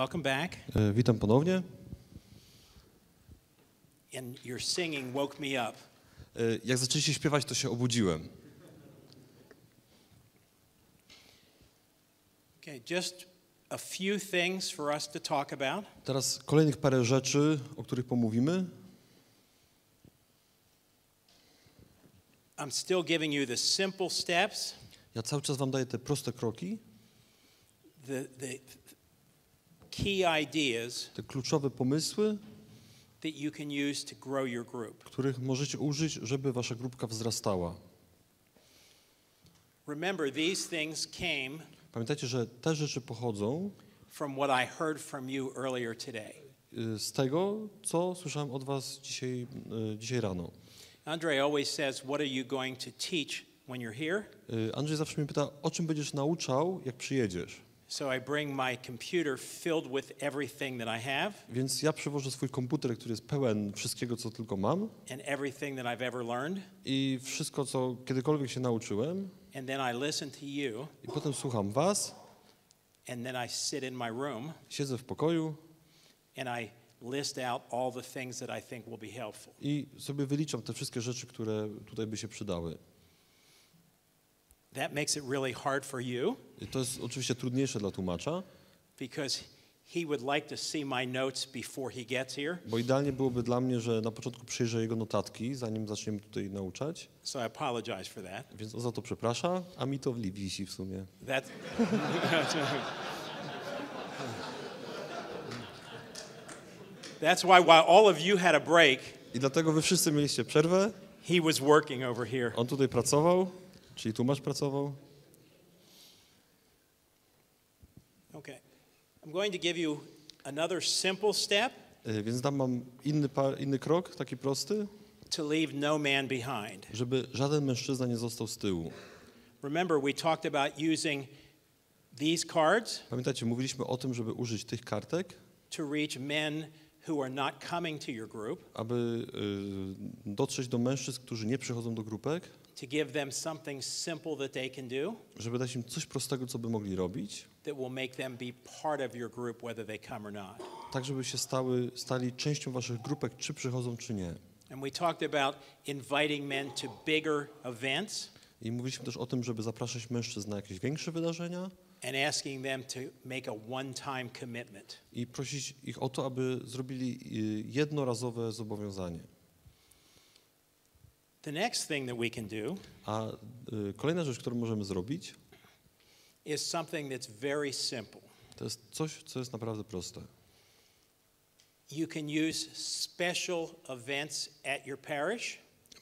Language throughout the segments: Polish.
Welcome back. Witam ponownie. And your singing woke me up. Jak zaczęliście śpiewać, to się obudziłem. Okay, just a few things for us to talk about. Teraz kolejnych parę rzeczy, o których pomówimy. I'm still giving you the simple steps. Ja cały czas wam daję te proste kroki. The key ideas Te kluczowe pomysły, that you can use to grow your group. których możecie użyć, żeby wasza grupka wzrastała. Remember, these things came Pamiętajcie, że te rzeczy pochodzą from what I heard from you earlier today. z tego, co słyszałem od was dzisiaj rano. Andre always says, what are you going to teach when you're here? Andrzej zawsze mnie pyta, o czym będziesz nauczał, jak przyjedziesz. So I bring my computer filled with everything that I have. Więc ja przywożę swój komputer, który jest pełen wszystkiego, co tylko mam. And everything that I've ever learned. I wszystko, co kiedykolwiek się nauczyłem. And then I listen to you. I potem słucham was. And then I sit in my room. Siedzę w pokoju. And I list out all the things that I think will be helpful. I sobie wyliczam te wszystkie rzeczy, które tutaj by się przydały. That makes it really hard for you. I to jest oczywiście trudniejsze dla tłumacza. Because he would like to see my notes before he gets here. Bo idealnie byłoby dla mnie, że na początku przyjrzę jego notatki, zanim zaczniemy tutaj nauczać. So I apologize for that. Więc za to przepraszam, a mi to wisi w sumie. That's why while all of you had a break, I dlatego wy wszyscy mieliście przerwę. he was working over here. On tutaj pracował, czyli tłumacz pracował. Okay. I'm going to give you another simple step. Więc dam wam inny krok, taki prosty. To leave no man behind. Żeby żaden mężczyzna nie został z tyłu. Remember, we talked about using these cards. Pamiętacie, mówiliśmy o tym, żeby użyć tych kartek. To reach men who are not coming to your group. Aby dotrzeć do mężczyzn, którzy nie przychodzą do grupek. To give them something simple that they can do. Żeby dać im coś prostego, co by mogli robić. That will make them be part of your group, whether they come or not. Tak, żeby się stali częścią waszych grupek, czy przychodzą, czy nie. And we talked about inviting men to bigger events. I mówiliśmy też o tym, żeby zapraszać mężczyzn na jakieś większe wydarzenia. And asking them to make a one-time commitment. I prosić ich o to, aby zrobili jednorazowe zobowiązanie. The next thing that we can do. A kolejna rzecz, którą możemy zrobić, is something that's very simple. To jest coś, co jest naprawdę proste. You can use special events at your parish.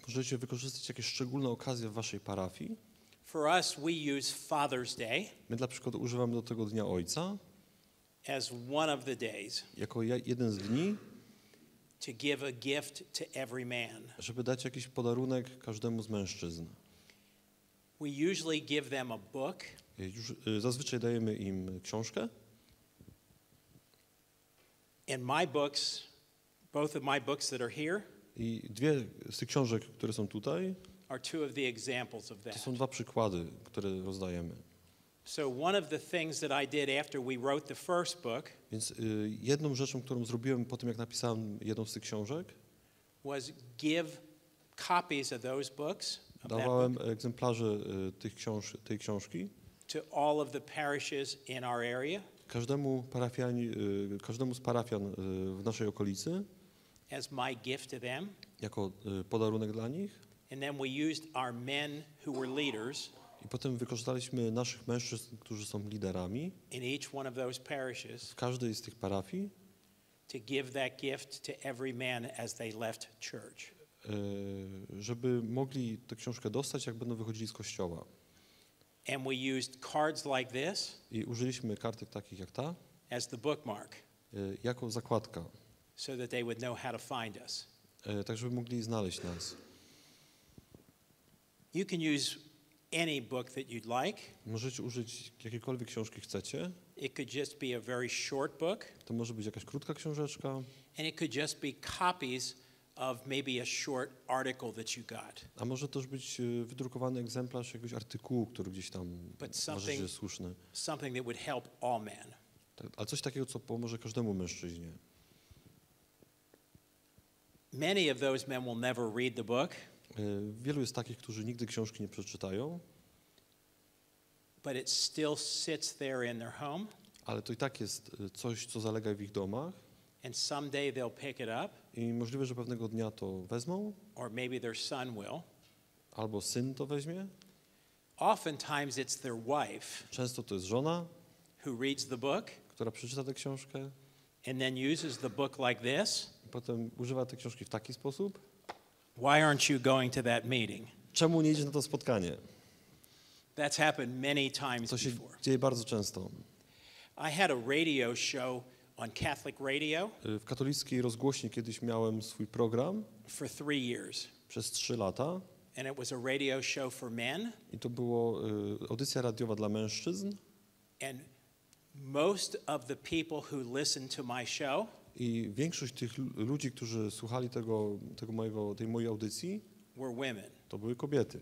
Możecie wykorzystać jakieś szczególne okazje w waszej parafii. For us, we use Father's Day. My dla przykładu używamy do tego Dnia Ojca. As one of the days. Jako jeden z dni. To give a gift to every man. Żeby dać jakiś podarunek każdemu z mężczyzn. We usually give them a book. Zazwyczaj dajemy im książkę. And my books, both of my books that are here. I dwie z tych książek, które są tutaj, are two of the examples of that. To są dwa przykłady, które rozdajemy. So one of the things that I did after we wrote the first book. Więc jedną rzeczą, którą zrobiłem po tym, jak napisałem jedną z tych książek, was give copies of those books. Dawałem egzemplarze tej książki. To all of the parishes in our area. Każdemu z parafian w naszej okolicy. As my gift to them. Jako podarunek dla nich. And then we used our men who were leaders. I potem wykorzystaliśmy naszych mężczyzn, którzy są liderami. In each one of those parishes. W każdej z tych parafii. To give that gift to every man as they left church. Żeby mogli tę książkę dostać, jak będą wychodzili z kościoła. And we used cards like this. I użyliśmy kartek takich jak ta. As the bookmark. Jako zakładka. So that they would know how to find us. Tak, żeby mogli znaleźć nas. You can use any book that you'd like. Możecie użyć jakiejkolwiek książki chcecie. It could just be a very short book. To może być jakaś krótka książeczka. And it could just be copies of maybe a short article that you got. A może też być wydrukowany egzemplarz jakiegoś artykułu, który gdzieś tam uważacie, że jest słuszny. Something that would help all men. Tak, ale coś takiego, co pomoże każdemu mężczyźnie. Many of those men will never read the book, Wielu jest takich, którzy nigdy książki nie przeczytają, but it still sits there in their home, ale to i tak jest coś, co zalega w ich domach and someday they'll pick it up, i możliwe, że pewnego dnia to wezmą, or maybe their son will. albo syn to weźmie. Oftentimes it's their wife Często to jest żona, who reads the book która przeczyta tę książkę and then uses the book like this. i potem używa tej książki w taki sposób. Why aren't you going to that meeting? Czemu nie idziesz na to spotkanie? That's happened many times To się before. dzieje bardzo często. I had a radio show on Catholic radio W katolickiej rozgłośni kiedyś miałem swój program for 3 years. przez 3 lata And it was a radio show for men. i to było audycja radiowa dla mężczyzn And most of the people who listened to my show i większość tych ludzi, którzy słuchali tej mojej audycji, were women. to były kobiety.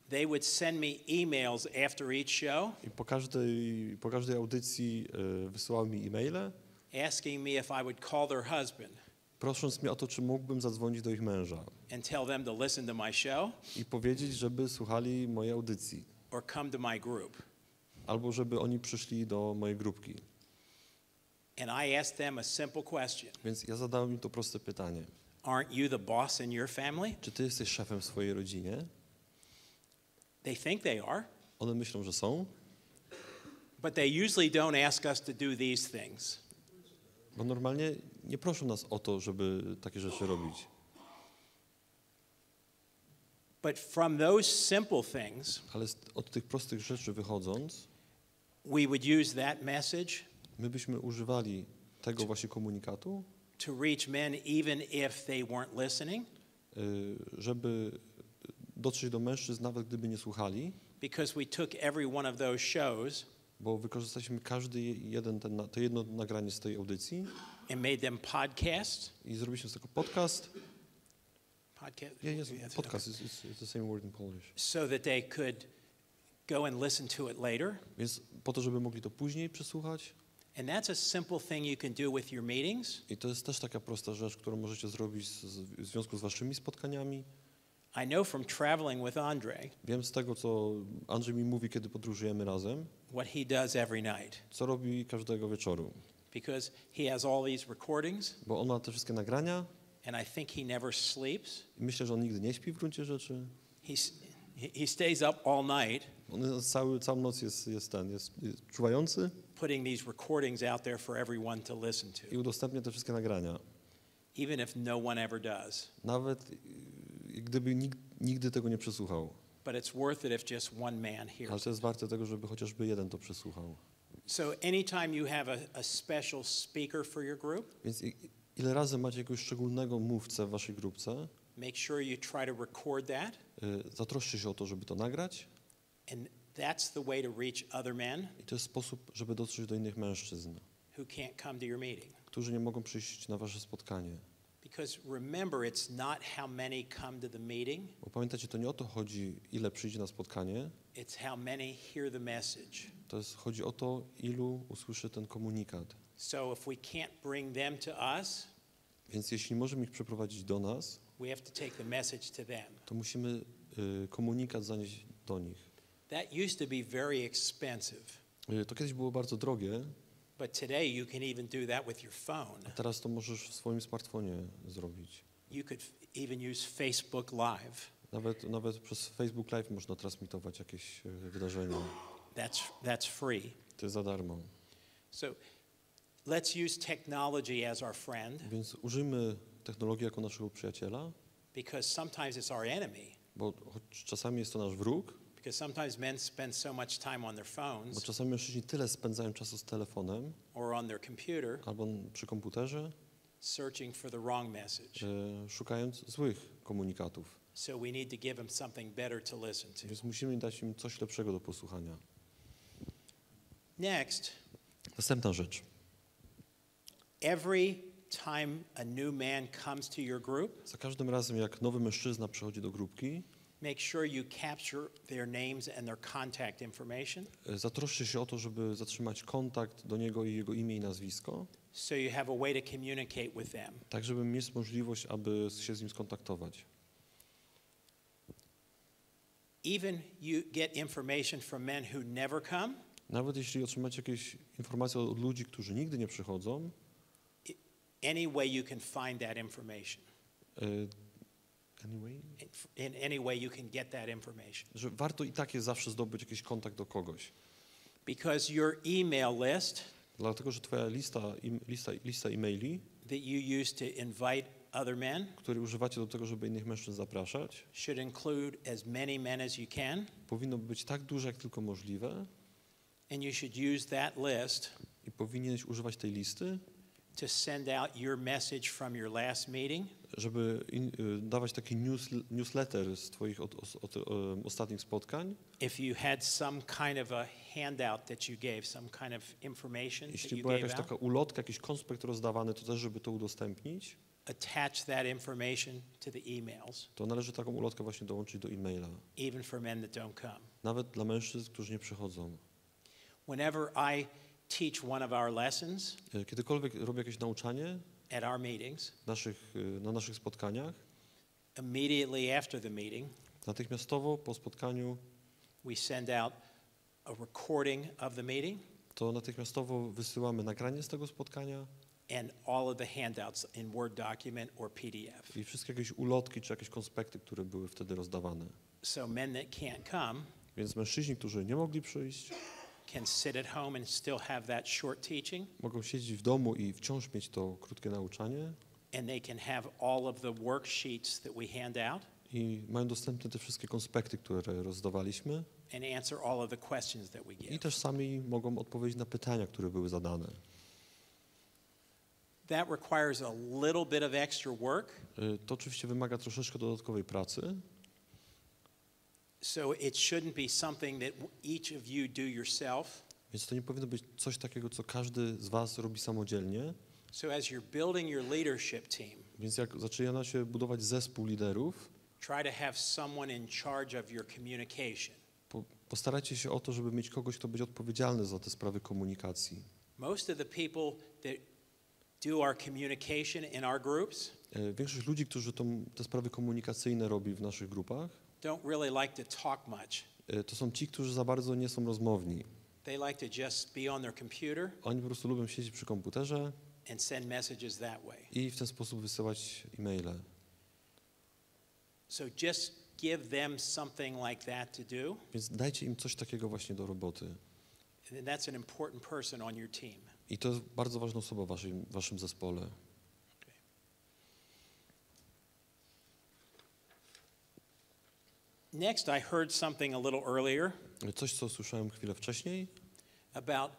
They would send me emails after each show I po każdej audycji wysyłały mi e-maile, asking me if I would call their husband prosząc mnie o to, czy mógłbym zadzwonić do ich męża and tell them to listen to my show i powiedzieć, żeby słuchali mojej audycji, or come to my group. albo żeby oni przyszli do mojej grupki. And I asked them a simple question. Więc ja zadałem im to proste pytanie. Aren't you the boss in your family? Czy ty jesteś szefem w swojej rodzinie? They think they are, One myślą, że są, but they usually don't ask us to do these things. bo normalnie nie proszą nas o to, żeby takie rzeczy robić. But from those simple things, Ale od tych prostych rzeczy wychodząc, we would use that message my byśmy używali tego właśnie komunikatu, to reach men even if they weren't listening, żeby dotrzeć do mężczyzn, nawet gdyby nie słuchali, because we took every one of those shows bo wykorzystaliśmy każdy to jedno nagranie z tej audycji and made them podcasts. i zrobiliśmy z tego podcast. Podcast. Podcast is the same word in Polish. So that they could go and listen to it later. Więc po to, żeby mogli to później przesłuchać. And that's a simple thing you can do with your meetings. I to jest też taka prosta rzecz, którą możecie zrobić w związku z waszymi spotkaniami. I know from traveling with Andre Wiem z tego, co Andrzej mi mówi, kiedy podróżujemy razem, what he does every night, co robi każdego wieczoru. because he has all these recordings, Bo on ma te wszystkie nagrania and I think he never sleeps. i myślę, że on nigdy nie śpi w gruncie rzeczy. He stays up all night On całą noc jest czuwający putting these recordings out there for everyone to listen to, i udostępnia te wszystkie nagrania. even if no one ever does. Nawet gdyby nigdy tego nie przesłuchał. But it's worth it if just one man Ale hears. to jest warte tego, żeby chociażby jeden to przesłuchał. So anytime you have a special speaker for your group, Więc ile razy macie jakiegoś szczególnego mówcę w waszej grupce, make sure you try to record that, zatroszczcie się o to, żeby to nagrać. and that's the way to reach other men I to jest sposób, żeby dotrzeć do innych mężczyzn, who can't come to your meeting. którzy nie mogą przyjść na wasze spotkanie. Because remember, it's not how many come to the meeting, Bo pamiętajcie, to nie o to chodzi, ile przyjdzie na spotkanie, it's how many hear the message. chodzi o to, ilu usłyszy ten komunikat. So if we can't bring them to us, Więc jeśli możemy ich przeprowadzić do nas, we have to take the message to them. to musimy komunikat zanieść do nich. That used to be very expensive, To kiedyś było bardzo drogie, but today you can even do that with your phone. a teraz to możesz w swoim smartfonie zrobić. You could even use Facebook Live. Nawet przez Facebook Live można transmitować jakieś wydarzenia. That's free. To jest za darmo. So let's use technology as our friend, Więc użyjmy technologii jako naszego przyjaciela, because sometimes it's our enemy. bo choć czasami jest to nasz wróg, Because sometimes men spend so much time on their bo phones czasami mężczyźni tyle spędzają czasu z telefonem or on their computer albo przy komputerze, searching for the wrong message. szukając złych komunikatów. So we need to give them something better to listen to. Więc musimy dać im coś lepszego do posłuchania. Next, Następna rzecz. every time a new man comes to your group, Za każdym razem, jak nowy mężczyzna przychodzi do grupki, Make sure you capture their names and their contact information. Zatroszczcie się o to, żeby zatrzymać kontakt do niego i jego imię i nazwisko, So you have a way to communicate with them. tak żeby mieć możliwość, aby się z nim skontaktować. Even you get information from men who never come. Nawet jeśli otrzymacie jakieś informacje od ludzi, którzy nigdy nie przychodzą, Any way you can find that information. anyway, In any way you can get that information. że warto i tak jest zawsze zdobyć jakiś kontakt do kogoś. Because your email list Dlatego, że twoja lista e-maili, that you use to invite other men, które używacie do tego, żeby innych mężczyzn zapraszać, should include as many men as you can. powinno być tak duże, jak tylko możliwe And you should use that list i powinieneś używać tej listy, to send out your message from your last meeting. żeby dawać taki newsletter z twoich ostatnich spotkań. If you had some kind of a handout that you gave, some kind of information that Jeśli you była gave jakaś out, taka ulotka, jakiś konspekt rozdawany, to też, żeby to udostępnić, attach that information to the emails, to należy taką ulotkę właśnie dołączyć do e-maila. even for men that don't come. Nawet dla mężczyzn, którzy nie przychodzą. Whenever I teach one of our lessons Kiedykolwiek robię jakieś nauczanie at our meetings, na naszych spotkaniach, immediately after the meeting, natychmiastowo po spotkaniu, we send out a recording of the meeting to natychmiastowo wysyłamy nagranie z tego spotkania and all of the handouts in Word document or PDF. i wszystkie jakieś ulotki czy jakieś konspekty, które były wtedy rozdawane. So men that can't come Więc mężczyźni, którzy nie mogli przyjść, can sit at home and still have that short teaching, mogą siedzieć w domu i wciąż mieć to krótkie nauczanie and they can have all of the worksheets that we hand out i mają dostępne te wszystkie konspekty, które rozdawaliśmy and answer all of the questions that we i give. też sami mogą odpowiedzieć na pytania, które były zadane. That requires a little bit of extra work, To oczywiście wymaga troszeczkę dodatkowej pracy, so it shouldn't be something that each of you do yourself. więc to nie powinno być coś takiego, co każdy z was robi samodzielnie. So as you're building your leadership team, Więc jak zaczyna się budować zespół liderów, try to have someone in charge of your communication. postarajcie się o to, żeby mieć kogoś, kto będzie odpowiedzialny za te sprawy komunikacji. Most of the people that do our communication in our groups Większość ludzi, którzy te sprawy komunikacyjne robi w naszych grupach, don't really like to talk much. to są ci, którzy za bardzo nie są rozmowni. They like to just be on their computer Oni po prostu lubią siedzieć przy komputerze and send messages that way. i w ten sposób wysyłać e-maile. So just give them something like that to do, Więc dajcie im coś takiego właśnie do roboty. and that's an important person on your team. I to jest bardzo ważna osoba w waszym zespole. Next, I heard something a little earlier Coś, co słyszałem chwilę wcześniej, about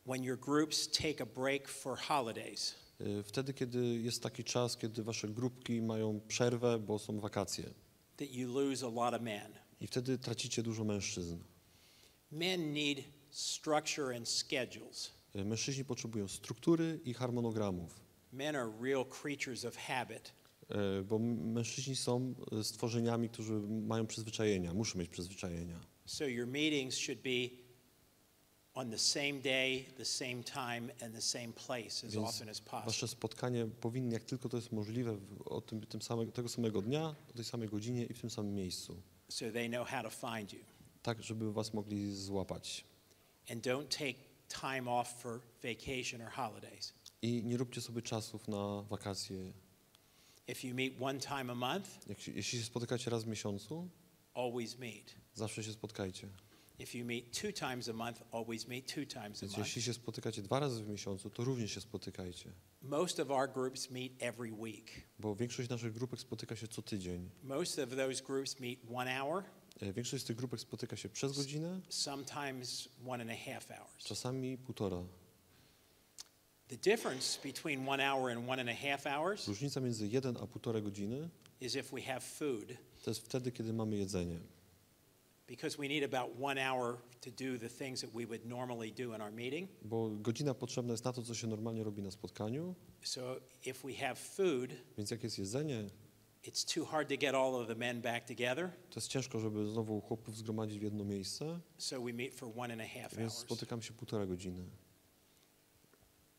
when your groups take a break for holidays. wtedy, kiedy jest taki czas, kiedy wasze grupki mają przerwę, bo są wakacje. That you lose a lot of men. I wtedy tracicie dużo mężczyzn. Men need structure and schedules. Mężczyźni potrzebują struktury i harmonogramów, Men are real creatures of habit. bo mężczyźni są stworzeniami, którzy mają przyzwyczajenia, muszą mieć przyzwyczajenia. So your meetings should be on the same day, the same time, and the same place as Więc often as possible. wasze spotkanie powinny, jak tylko to jest możliwe, tego samego dnia, o tej samej godzinie i w tym samym miejscu. So they know how to find you. Tak, żeby was mogli złapać. And don't take time off for vacation or holidays. I nie róbcie sobie czasów na wakacje. If you meet one time a month, Jeśli się spotykacie raz w miesiącu, always meet. zawsze się spotkajcie. If you meet 2 times a month, always meet 2 times a Więc month. jeśli się spotykacie 2 razy w miesiącu, to również się spotykajcie. Most of our groups meet every week. Bo większość naszych grupek spotyka się co tydzień. Most of those groups meet 1 hour, Większość z tych grupek spotyka się przez godzinę, sometimes 1.5 hours. czasami półtora. The difference between 1 hour and 1.5 hours Różnica między 1 a półtora godziny is if we have food, to jest wtedy, kiedy mamy jedzenie. because we need about 1 hour to do the things that we would normally do in our meeting. Bo godzina potrzebna jest na to, co się normalnie robi na spotkaniu. So if we have food, Więc jak jest jedzenie, It's too hard to get all of the men back together, To jest ciężko, żeby znowu chłopów zgromadzić w jedno miejsce, so we meet for 1.5 więc hours. spotykam się 1,5 godziny.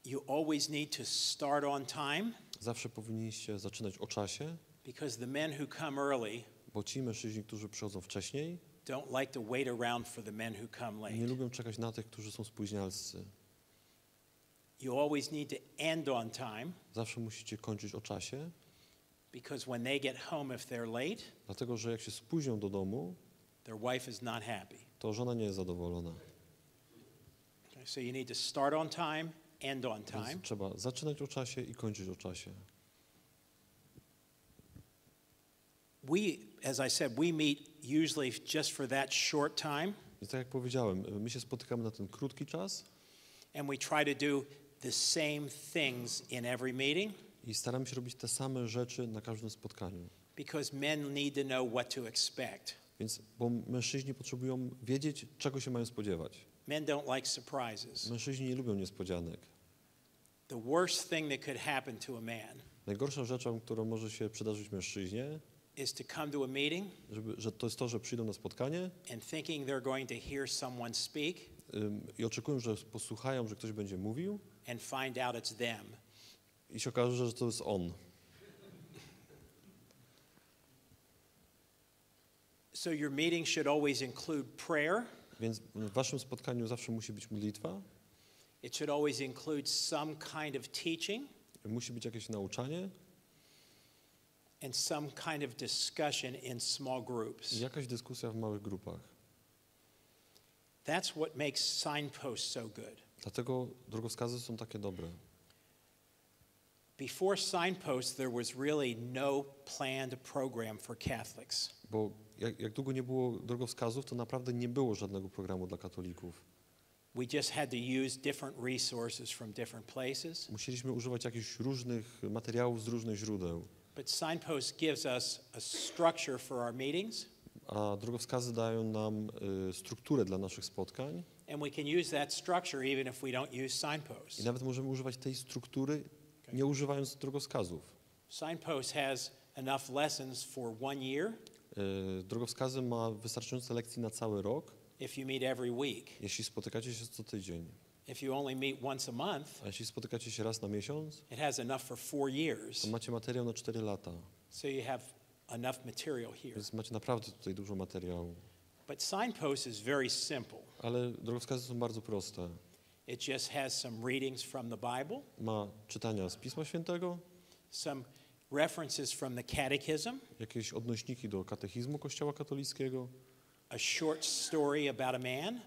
You always need to start on time, Zawsze powinniście zaczynać o czasie, because the men who come early bo ci mężczyźni, którzy przychodzą wcześniej, don't like to wait around for the men who come late. nie lubią czekać na tych, którzy są spóźnialscy. You always need to end on time, Zawsze musicie kończyć o czasie, because when they get home, if they're late, dlatego że jak się spóźnią do domu, their wife is not happy. to żona nie jest zadowolona. Okay, so you need to start on time, end on time. Więc trzeba zaczynać o czasie i kończyć o czasie. We, as I said, we meet usually just for that short time, Więc tak jak powiedziałem, my się spotykamy na ten krótki czas and we try to do the same things in every meeting, i staramy się robić te same rzeczy na każdym spotkaniu. because men need to know what to expect. Więc, bo mężczyźni potrzebują wiedzieć, czego się mają spodziewać. Men don't like surprises. Mężczyźni nie lubią niespodzianek. The worst thing that could happen to a man Najgorszą rzeczą, którą może się przydarzyć mężczyźnie, is to come to a meeting że to jest to, że przyjdą na spotkanie and thinking they're going to hear someone speak i oczekują, że posłuchają, że ktoś będzie mówił and find out it's them. i się okaże, że to jest on. So your meeting should always include prayer. Więc w waszym spotkaniu zawsze musi być modlitwa, It should always include some kind of teaching musi być jakieś nauczanie and some kind of discussion in small groups. i jakaś dyskusja w małych grupach. That's what makes signposts so good. Dlatego drogowskazy są takie dobre. Before signposts, there was really no planned program for Catholics. Bo jak długo nie było drogowskazów, to naprawdę nie było żadnego programu dla katolików. We just had to use different resources from different places. Musieliśmy używać jakichś różnych materiałów z różnych źródeł. But signpost gives us a structure for our meetings, A drogowskazy dają nam strukturę dla naszych spotkań and we can use that structure even if we don't use signposts. i nawet możemy używać tej struktury, nie używając drogowskazów. Signpost has enough lessons for 1 year Drogowskazy ma wystarczająco lekcji na cały rok, if you meet every week. jeśli spotykacie się co tydzień. If you only meet once a month, A jeśli spotykacie się raz na miesiąc, it has enough for 4 years. to macie materiał na 4 lata. So you have enough material here. Więc macie naprawdę tutaj dużo materiału. But signpost is very simple. Ale drogowskazy są bardzo proste. It just has some readings from the Bible, Ma czytania z Pisma Świętego, some references from the catechism, jakieś odnośniki do katechizmu Kościoła katolickiego, a short story about a man,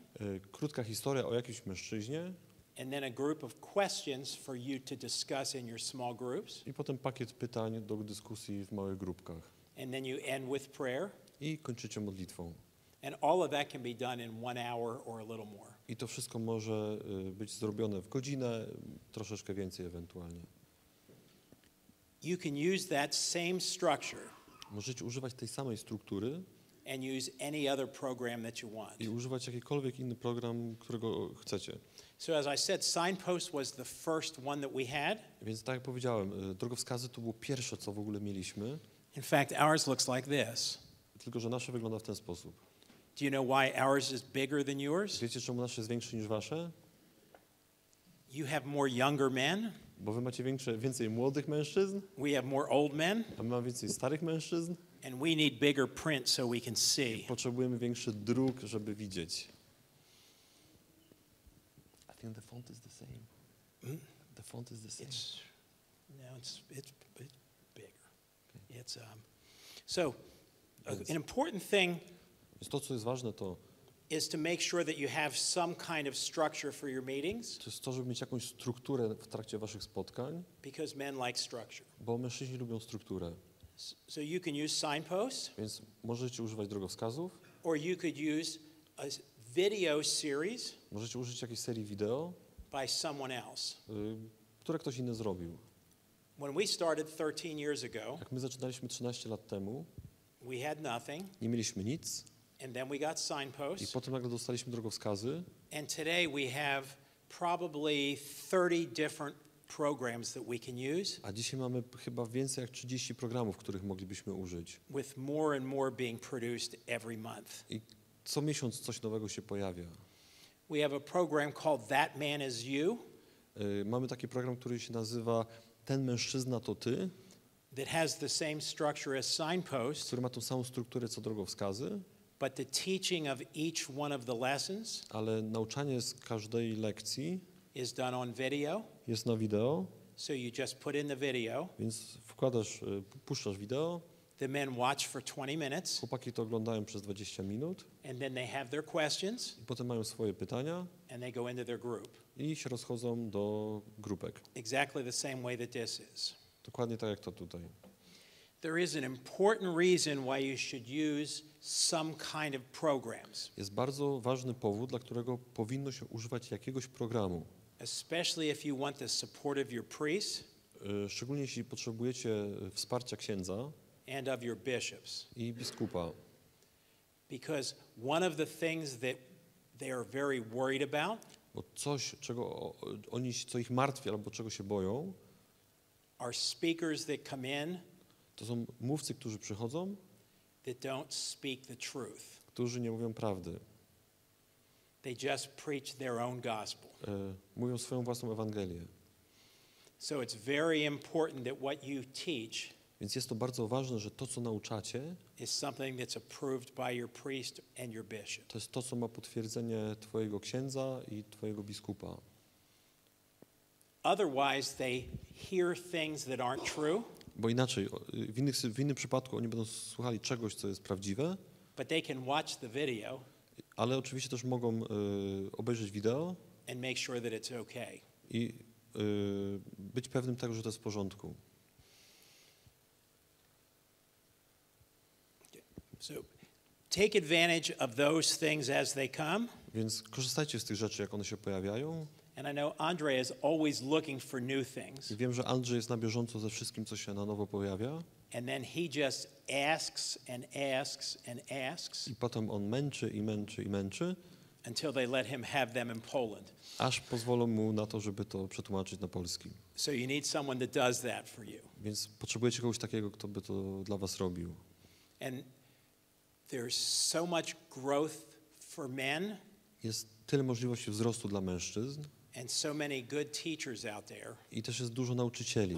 krótka historia o jakimś mężczyźnie and then a group of questions for you to discuss in your small groups. i potem pakiet pytań do dyskusji w małych grupkach. And then you end with prayer. I kończycie modlitwą. And all of that can be done in 1 hour or a little more. I to wszystko może być zrobione w godzinę, troszeczkę więcej ewentualnie. You can use that same structure Możecie używać tej samej struktury and use any other program that you want. i używać jakikolwiek inny program, którego chcecie. So as I said, signpost was the first one that we had. Więc tak jak powiedziałem, drogowskazy to było pierwsze, co w ogóle mieliśmy, In fact, ours looks like this. tylko że nasze wygląda w ten sposób. Do you know why ours is bigger than yours? Wiecie, czemu nasze jest większe niż wasze? You have more younger men. Bo wy macie więcej młodych mężczyzn, We have more old men. a my mamy więcej starych mężczyzn. And we need bigger print so we can see. Potrzebujemy większy druk, żeby widzieć. I think the font is the same. The font is the same. It's bigger. It's so an important thing Więc to, co jest ważne, to is to make sure that you have some kind of structure for your meetings, jest to, żeby mieć jakąś strukturę w trakcie waszych spotkań, because men like structure. bo mężczyźni lubią strukturę. So you can use signposts, Więc możecie używać drogowskazów, or you could use a video series możecie użyć jakiejś serii wideo, by someone else. które ktoś inny zrobił. When we started 13 years ago, Jak my zaczynaliśmy 13 lat temu, we had nothing, nie mieliśmy nic and then we got i signposts, potem nagle dostaliśmy drogowskazy and today we have probably 30 different programs that we can use, A dzisiaj mamy chyba więcej jak 30 programów, których moglibyśmy użyć. with more and more being produced every month. I co miesiąc coś nowego się pojawia. We have a program called That Man Is You Mamy taki program, który się nazywa Ten mężczyzna to ty, that has the same structure as Signpost, który ma tą samą strukturę co drogowskazy, but the teaching of each one of the lessons ale nauczanie z każdej lekcji is done on video. jest na wideo, So you just put in the video, więc puszczasz wideo, the men watch for 20 minutes, chłopaki to oglądają przez 20 minut and then they have their questions, i potem mają swoje pytania and they go into their group. i się rozchodzą do grupek. Exactly the same way that this is. Dokładnie tak jak to tutaj. There is an important reason why you should use some kind of programs, Jest bardzo ważny powód, dla którego powinno się używać jakiegoś programu. especially if you want the support of your priests Szczególnie jeśli potrzebujecie wsparcia księdza and of your bishops. i biskupa. Because one of the things that they are very worried about Bo coś, co ich martwi albo czego się boją, are speakers that come in to są mówcy, którzy przychodzą, that don't speak the truth. którzy nie mówią prawdy. They just preach their own gospel. Mówią swoją własną Ewangelię. So it's very important that what you teach Więc jest to bardzo ważne, że to, co nauczacie, is something that's approved by your priest and your bishop. to jest to, co ma potwierdzenie twojego księdza i twojego biskupa. Otherwise, they hear things that aren't true, Bo inaczej, w innym przypadku oni będą słuchali czegoś, co jest prawdziwe, but they can watch the video ale oczywiście też mogą obejrzeć wideo and make sure that it's okay. i być pewnym tego, że to jest w porządku. So take advantage of those things as they come. Więc korzystajcie z tych rzeczy, jak one się pojawiają. And I know Andre is always looking for new things. I wiem, że Andrzej jest na bieżąco ze wszystkim, co się na nowo pojawia. And then he just asks and asks and asks I potem on męczy i męczy i męczy, until they let him have them in Poland. aż pozwolą mu na to, żeby to przetłumaczyć na polski. So you need someone that does that for you. Więc potrzebujecie kogoś takiego, kto by to dla was robił. And there's so much growth for men Jest tyle możliwości wzrostu dla mężczyzn and so many good teachers out there i też jest dużo nauczycieli,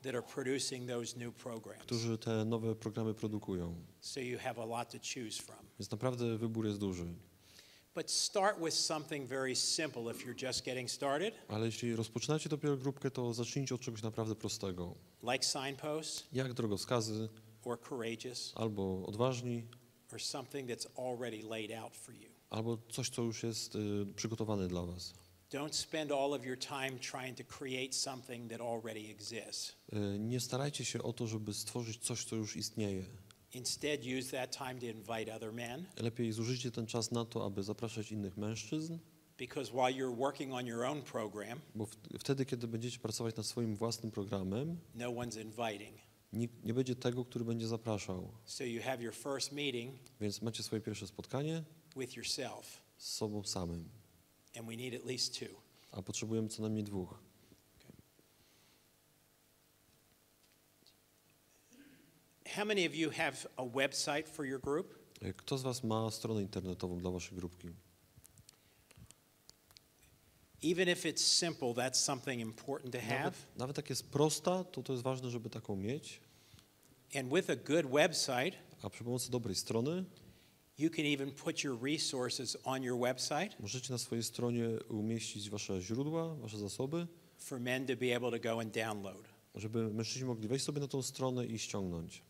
that are producing those new programs. którzy te nowe programy produkują. So you have a lot to choose from. Więc naprawdę wybór jest duży. But start with something very simple if you're just getting started, Ale jeśli rozpoczynacie dopiero grupkę, to zacznijcie od czegoś naprawdę prostego. like Signposts Jak drogowskazy, or Courageous albo odważni, or something that's already laid out for you. albo coś, co już jest przygotowane dla was. Don't spend all of your time trying to create something that already exists. Nie starajcie się o to, żeby stworzyć coś, co już istnieje. Instead, use that time to invite other men, Lepiej zużyjcie ten czas na to, aby zapraszać innych mężczyzn, because while you're working on your own program, bo wtedy, kiedy będziecie pracować nad swoim własnym programem, no one's inviting. nikt nie będzie tego, który będzie zapraszał. So you have your first meeting Więc macie swoje pierwsze spotkanie with yourself, z sobą samym, and we need at least 2. a potrzebujemy co najmniej 2. How many of you have a website for your group? Kto z was ma stronę internetową dla waszej grupki? Even if it's simple, that's something important to have. Nawet jak jest prosta, to jest ważne, żeby taką mieć. And with a good website, A przy pomocy dobrej strony you can even put your resources on your website możecie na swojej stronie umieścić wasze źródła, wasze zasoby, for men to be able to go and download. żeby mężczyźni mogli wejść sobie na tą stronę i ściągnąć.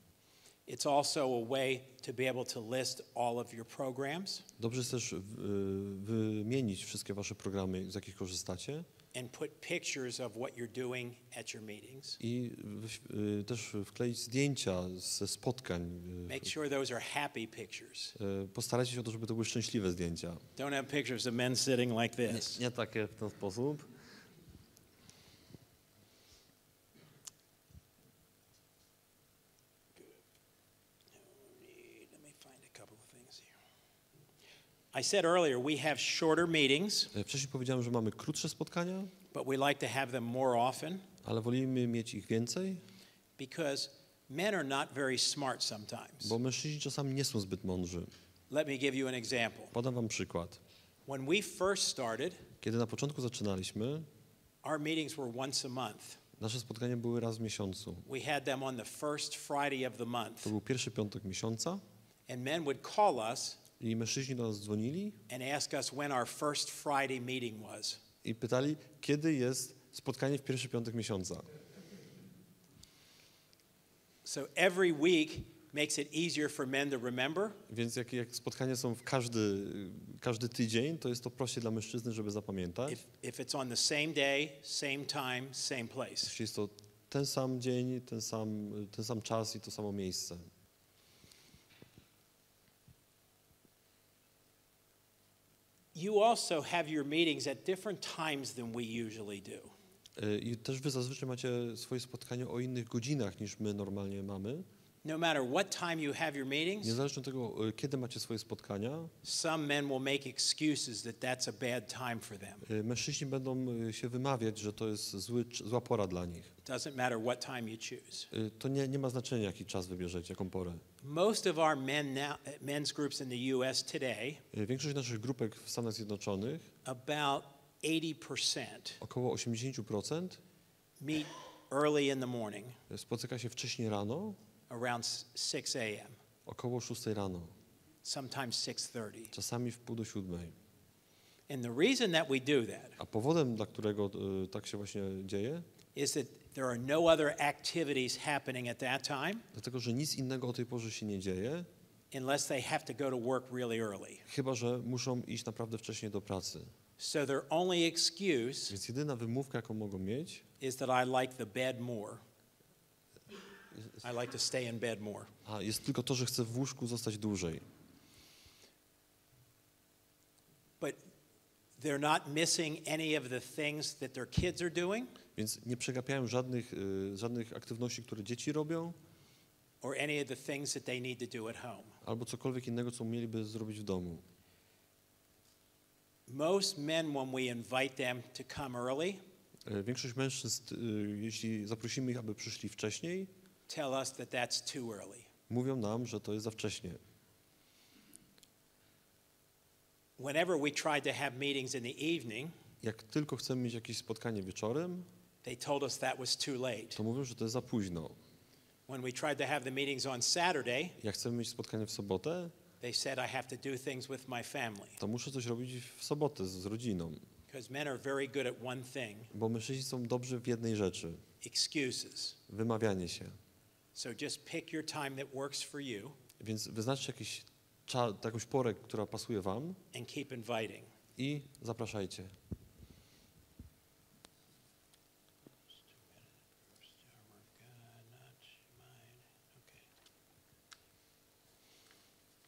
It's also a way to be able to list all of your programs Dobrze jest też wymienić wszystkie wasze programy, z jakich korzystacie and put pictures of what you're doing at your meetings. i też wkleić zdjęcia ze spotkań. Make sure those are happy pictures. Postarajcie się o to, żeby to były szczęśliwe zdjęcia. Don't have pictures of men sitting like this. Nie takie w ten sposób. Let me find a couple of things here. I said earlier we have shorter meetings, Wcześniej powiedziałem, że mamy krótsze spotkania, but we like to have them more often ale wolimy mieć ich więcej, because men are not very smart sometimes. bo mężczyźni czasami nie są zbyt mądrzy. Let me give you an example. Podam wam przykład. When we first started, Kiedy na początku zaczynaliśmy, our meetings were once a month. nasze spotkania były raz w miesiącu. We had them on the first Friday of the month. To był pierwszy piątek miesiąca And men would call us i mężczyźni do nas dzwonili and ask us when our first Friday meeting was. i pytali, kiedy jest spotkanie w pierwszy piątek miesiąca. So every week makes it easier for men to remember. Więc jak spotkania są w każdy tydzień, to jest to prościej dla mężczyzny, żeby zapamiętać. If it's on the same day, same time, same place. Jeśli jest to ten sam dzień, ten sam czas i to samo miejsce. You also have your meetings at different times than we usually do. I też wy zazwyczaj macie swoje spotkania o innych godzinach niż my normalnie mamy. No matter what time you have your meetings, Niezależnie od tego, kiedy macie swoje spotkania, some men will make excuses that that's a bad time for them. mężczyźni będą się wymawiać, że to jest zła pora dla nich. It doesn't matter what time you choose. To nie ma znaczenia, jaki czas wybierzecie, jaką porę. Most of our men's groups in the US today, Większość naszych grupek w Stanach Zjednoczonych, about 80%, około 80%, meet early in the morning, spotyka się wcześniej rano, around 6 a.m., około 6 rano, sometimes 6:30. czasami w 6:30. And the reason that we do that A powodem, dla którego tak się właśnie dzieje, is that there are no other activities happening at that time dlatego że nic innego o tej porze się nie dzieje, unless they have to go to work really early. chyba że muszą iść naprawdę wcześniej do pracy. So their only excuse Więc jedyna wymówka, jaką mogą mieć, is that I like the bed more. I like to stay in bed more. jest tylko to, że chcę w łóżku zostać dłużej. But they're not missing any of the things that their kids are doing Więc nie przegapiają żadnych aktywności, które dzieci robią, or any of the things that they need to do at home. albo cokolwiek innego, co mieliby zrobić w domu. Most men, when we invite them to come early, Większość mężczyzn, jeśli zaprosimy ich, aby przyszli wcześniej, tell us that that's too early. mówią nam, że to jest za wcześnie. Whenever we tried to have meetings in the evening, Jak tylko chcemy mieć jakieś spotkanie wieczorem, they told us that was too late. to mówią, że to jest za późno. When we tried to have the meetings on Saturday, Jak chcemy mieć spotkanie w sobotę, they said I have to do things with my family. to muszę coś robić w sobotę z rodziną. Because men are very good at one thing, Bo mężczyźni są dobrzy w jednej rzeczy. excuses. Wymawianie się. So just pick your time that works for you Więc wyznaczcie jakąś porę, która pasuje wam and keep inviting. i zapraszajcie.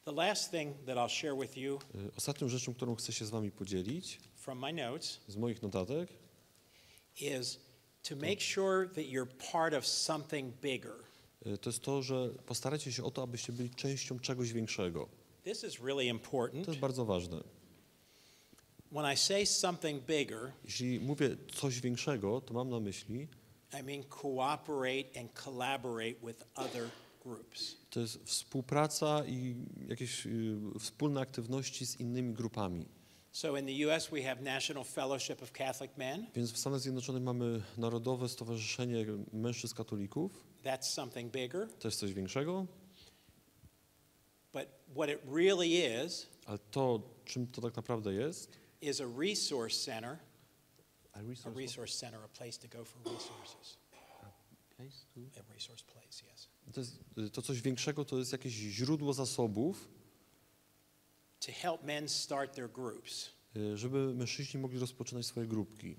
The last thing that I'll share with you Ostatnią rzeczą, którą chcę się z wami podzielić from my notes z moich notatek, is to make sure that you're part of something bigger. to jest to, że postarajcie się o to, abyście byli częścią czegoś większego. This is really important. To jest bardzo ważne. When I say something bigger, Jeśli mówię coś większego, to mam na myśli, I mean cooperate and collaborate with other groups. to jest współpraca i jakieś wspólne aktywności z innymi grupami. So in the US we have National Fellowship of Catholic Men. Więc w Stanach Zjednoczonych mamy Narodowe Stowarzyszenie Mężczyzn Katolików. That's something bigger. To jest coś większego. But what it really is Ale to, czym to tak naprawdę jest, a resource center. a Resource center, a place to go for resources. A resource place, yes. to coś większego, to jest jakieś źródło zasobów, To help men start their groups. żeby mężczyźni mogli rozpoczynać swoje grupki.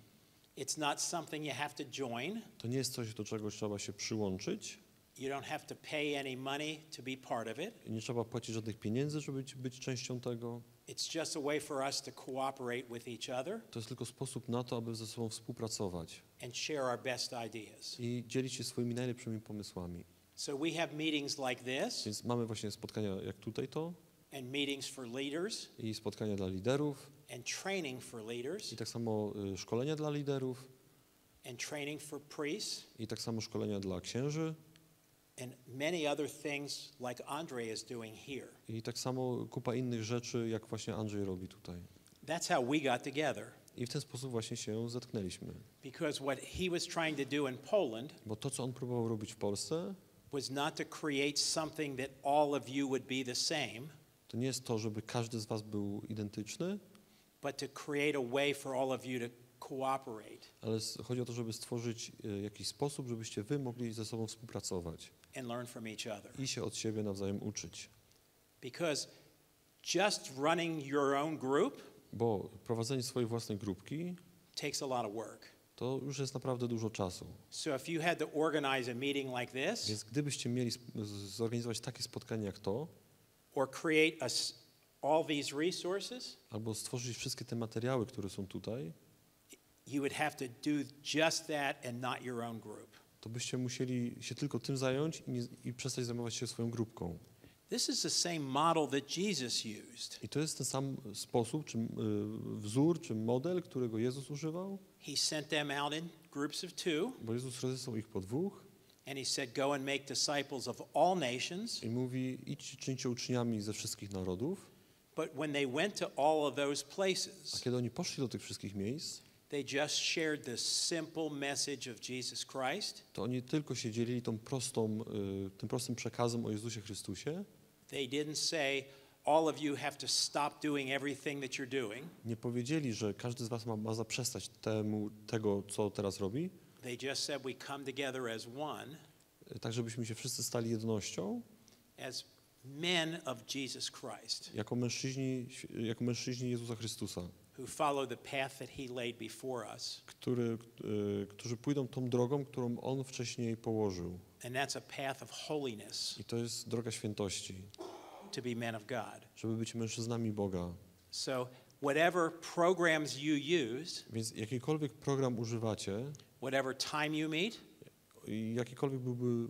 It's not something you have to join. To nie jest coś, do czego trzeba się przyłączyć. You don't have to pay any money to be part of it. Nie trzeba płacić żadnych pieniędzy, żeby być częścią tego. It's just a way for us to cooperate with each other To jest tylko sposób na to, aby ze sobą współpracować and share our best ideas. i dzielić się swoimi najlepszymi pomysłami. So we have meetings like this, Więc mamy właśnie spotkania jak tutaj to, and meetings for leaders i spotkania dla liderów, and training for leaders i tak samo szkolenia dla liderów, and training for priests i tak samo szkolenia dla księży, and many other things like Andre is doing here. i tak samo kupa innych rzeczy, jak właśnie Andrzej robi tutaj. That's how we got together. I w ten sposób właśnie się zetknęliśmy. Because what he was trying to do in Poland Bo to, co on próbował robić w Polsce, was not to create something that all of you would be the same, to nie jest to, żeby każdy z was był identyczny, but to create a way for all of you to cooperate ale chodzi o to, żeby stworzyć jakiś sposób, żebyście wy mogli ze sobą współpracować and learn from each other. i się od siebie nawzajem uczyć. Because just running your own group Bo prowadzenie swojej własnej grupki takes a lot of work. to już jest naprawdę dużo czasu. So if you had to organize a meeting like this Więc gdybyście mieli zorganizować takie spotkanie jak to, or create all these resources, albo stworzyć wszystkie te materiały, które są tutaj, you would have to do just that and not your own group. to byście musieli się tylko tym zająć i przestać zajmować się swoją grupką. This is the same model that Jesus used. I to jest ten sam sposób, czy wzór, czy model, którego Jezus używał, He sent them out in groups of two, bo Jezus rozesłał ich po dwóch and he said, go and make disciples of all nations. i mówi, idźcie, czyńcie uczniami ze wszystkich narodów. But when they went to all of those A places, kiedy oni poszli do tych wszystkich miejsc, they just shared the simple message of Jesus Christ. to oni tylko się dzielili tym prostym przekazem o Jezusie Chrystusie. They didn't say, all of you have to stop doing everything that you're doing. Nie powiedzieli, że każdy z was ma zaprzestać tego, co teraz robi, They just said, we come together as one, tak żebyśmy się wszyscy stali jednością, as men of Jesus Christ, jako mężczyźni Jezusa Chrystusa, who follow the path that he laid before us. którzy pójdą tą drogą, którą On wcześniej położył. And that's a path of holiness, I to jest droga świętości, to be men of God. żeby być mężczyznami Boga. So whatever programs you use, Więc jakikolwiek program używacie, whatever time you meet, i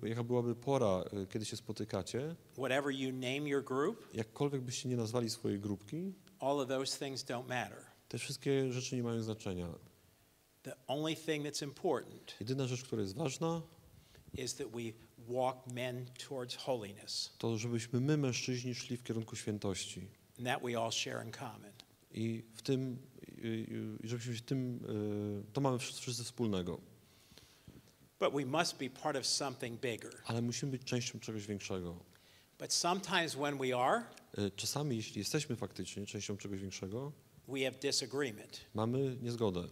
jaka byłaby pora, kiedy się spotykacie, whatever you name your group, jakkolwiek byście nie nazwali swojej grupki, all of those things don't matter. te wszystkie rzeczy nie mają znaczenia. The only thing that's important Jedyna rzecz, która jest ważna, is that we walk men towards holiness, to żebyśmy my, mężczyźni, szli w kierunku świętości. and that we all share in common. I w tym, żebyśmy się to mamy wszyscy wspólnego. But we must be part of something bigger. Ale musimy być częścią czegoś większego. But sometimes when we are, Czasami, jeśli jesteśmy faktycznie częścią czegoś większego, we have disagreement. mamy niezgodę.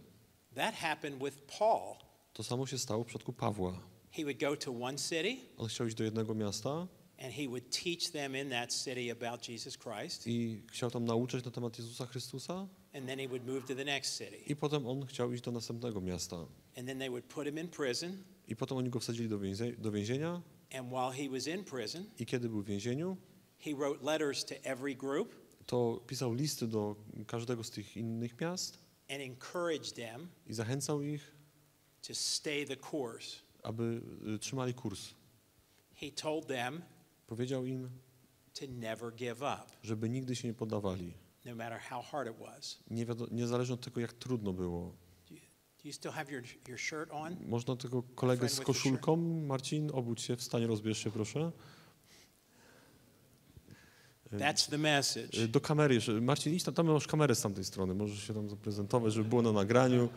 That happened with Paul. To samo się stało w przypadku Pawła. He would go to one city, On chciał iść do jednego miasta and he would teach them in that city about Jesus Christ, i chciał tam nauczać na temat Jezusa Chrystusa, and then he would move to the next city. i potem on chciał iść do następnego miasta. And then they would put him in prison, I potem oni go wsadzili do więzienia, and while he was in prison, i kiedy był w więzieniu, he wrote letters to every group to pisał listy do każdego z tych innych miast and encouraged them i zachęcał ich, to stay the course. aby trzymali kurs. He told them Powiedział im, to never give up, żeby nigdy się nie poddawali. no matter how hard it was. Niezależnie od tego, jak trudno było. Do you still have your shirt on? Można tego kolegę z koszulką, Marcin, obudź się, wstań, rozbierz się, proszę. That's the message. Do kamery jeszcze. Marcin, idź tam masz kamerę z tamtej strony, możesz się tam zaprezentować, żeby było na nagraniu.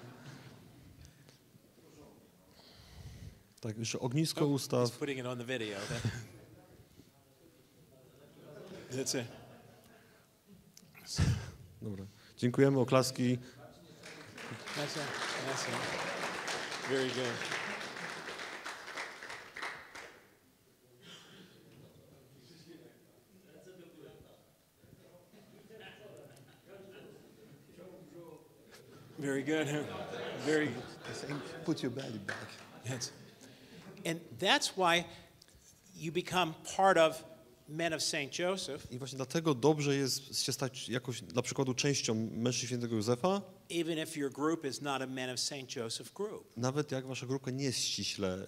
Tak, jeszcze ognisko He's ustaw. putting it on the video. That's it. Dobra. Dziękujemy, oklaski. That's it. That's it. Very good. Very good. Very good. Put your belly back. Yes. And that's why you become part of Men of St. Joseph, I właśnie dlatego dobrze jest się stać jakoś, dla przykładu, częścią mężczyzn świętego Józefa, even if your group is not a Men of St. Joseph group. nawet jak wasza grupka nie jest ściśle